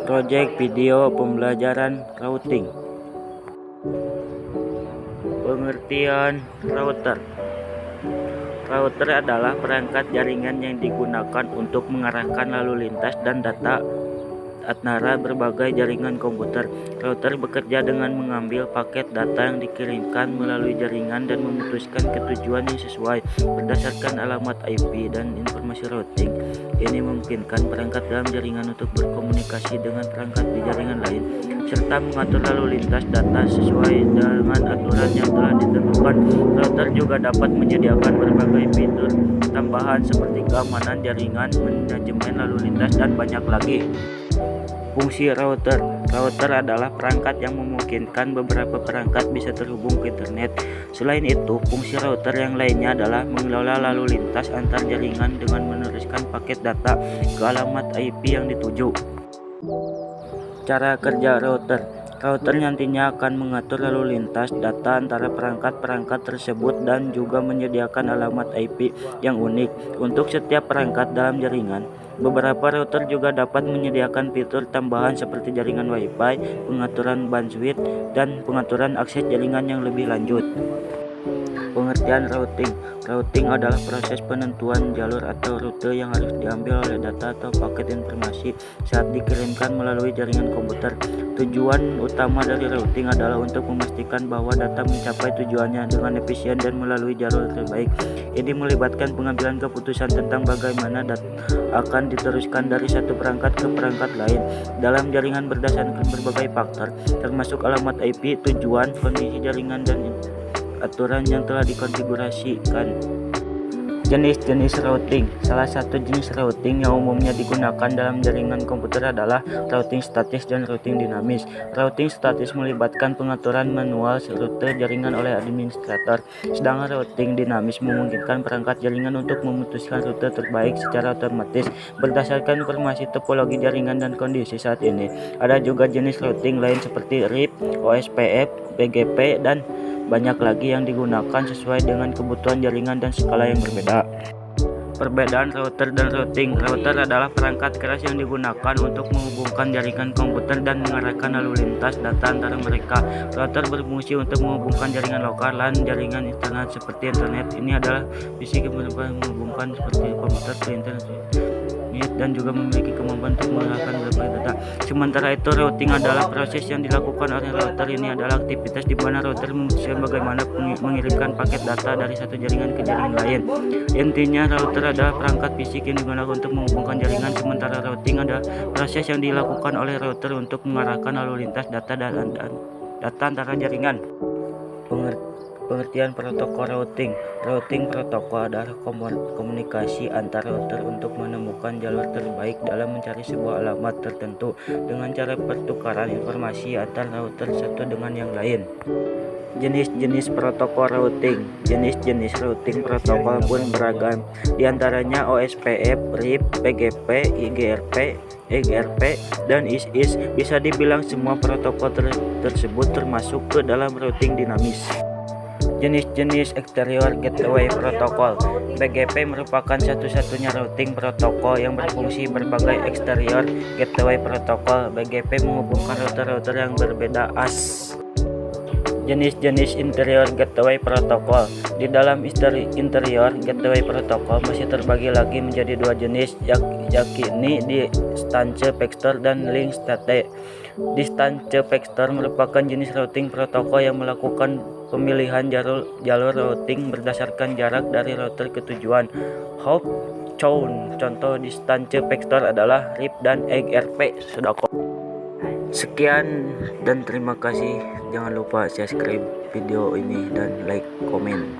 Project video pembelajaran routing. Pengertian router. Router adalah perangkat jaringan yang digunakan untuk mengarahkan lalu lintas dan data antara berbagai jaringan komputer. Router bekerja dengan mengambil paket data yang dikirimkan melalui jaringan dan memutuskan ke tujuan yang sesuai berdasarkan alamat IP dan informasi routing. Ini memungkinkan perangkat dalam jaringan untuk berkomunikasi dengan perangkat di jaringan lain, serta mengatur lalu lintas data sesuai dengan aturan yang telah ditentukan. Router juga dapat menyediakan berbagai fitur tambahan seperti keamanan jaringan, manajemen lalu lintas, dan banyak lagi. Fungsi router. Router adalah perangkat yang memungkinkan beberapa perangkat bisa terhubung ke internet. Selain itu, fungsi router yang lainnya adalah mengelola lalu lintas antar jaringan dengan meneruskan paket data ke alamat IP yang dituju. Cara kerja router. Router nantinya akan mengatur lalu lintas data antara perangkat-perangkat tersebut dan juga menyediakan alamat IP yang unik untuk setiap perangkat dalam jaringan. Beberapa router juga dapat menyediakan fitur tambahan seperti jaringan Wi-Fi, pengaturan bandwidth, dan pengaturan akses jaringan yang lebih lanjut. Pengertian routing. Routing adalah proses penentuan jalur atau rute yang harus diambil oleh data atau paket informasi saat dikirimkan melalui jaringan komputer. Tujuan utama dari routing adalah untuk memastikan bahwa data mencapai tujuannya dengan efisien dan melalui jalur terbaik. Ini melibatkan pengambilan keputusan tentang bagaimana data akan diteruskan dari satu perangkat ke perangkat lain dalam jaringan berdasarkan berbagai faktor, termasuk alamat IP, tujuan, kondisi jaringan, dan aturan yang telah dikonfigurasikan. Jenis-jenis routing. Salah satu jenis routing yang umumnya digunakan dalam jaringan komputer adalah routing statis dan routing dinamis. Routing statis melibatkan pengaturan manual rute jaringan oleh administrator, sedangkan routing dinamis memungkinkan perangkat jaringan untuk memutuskan rute terbaik secara otomatis berdasarkan informasi topologi jaringan dan kondisi saat ini. Ada juga jenis routing lain seperti RIP, OSPF, BGP, dan banyak lagi yang digunakan sesuai dengan kebutuhan jaringan dan skala yang berbeda. Perbedaan router dan routing. Router adalah perangkat keras yang digunakan untuk menghubungkan jaringan komputer dan mengarahkan lalu lintas data antara mereka. Router berfungsi untuk menghubungkan jaringan lokal dan jaringan internet seperti internet. Ini adalah fisik yang menghubungkan seperti komputer ke internet dan juga memiliki kemampuan untuk mengarahkan berbagai data. Sementara itu, routing adalah proses yang dilakukan oleh router. Ini adalah aktivitas di mana router memutuskan bagaimana mengirimkan paket data dari satu jaringan ke jaringan lain. Intinya, router adalah perangkat fisik yang digunakan untuk menghubungkan jaringan, sementara routing adalah proses yang dilakukan oleh router untuk mengarahkan lalu lintas data dan data antara jaringan. Pengertian protokol routing. Routing protokol adalah komunikasi antar router untuk menemukan jalur terbaik dalam mencari sebuah alamat tertentu dengan cara pertukaran informasi antar router satu dengan yang lain. Jenis-jenis protokol routing. Jenis-jenis routing protokol pun beragam, diantaranya OSPF, RIP, PGP, IGRP, EGRP, dan IS. Bisa dibilang semua protokol tersebut termasuk ke dalam routing dinamis. Jenis-jenis exterior gateway protocol. BGP merupakan satu-satunya routing protokol yang berfungsi berbagai exterior gateway protocol. BGP menghubungkan router-router yang berbeda AS. Jenis-jenis interior gateway protocol. Di dalam interior gateway protocol masih terbagi lagi menjadi dua jenis, yakni distance vector dan link state. Distance vector merupakan jenis routing protokol yang melakukan pemilihan jalur routing berdasarkan jarak dari router ke tujuan. Hop, contoh distance vector adalah RIP dan EGRP. Sekian dan terima kasih. Jangan lupa subscribe video ini dan like, komen.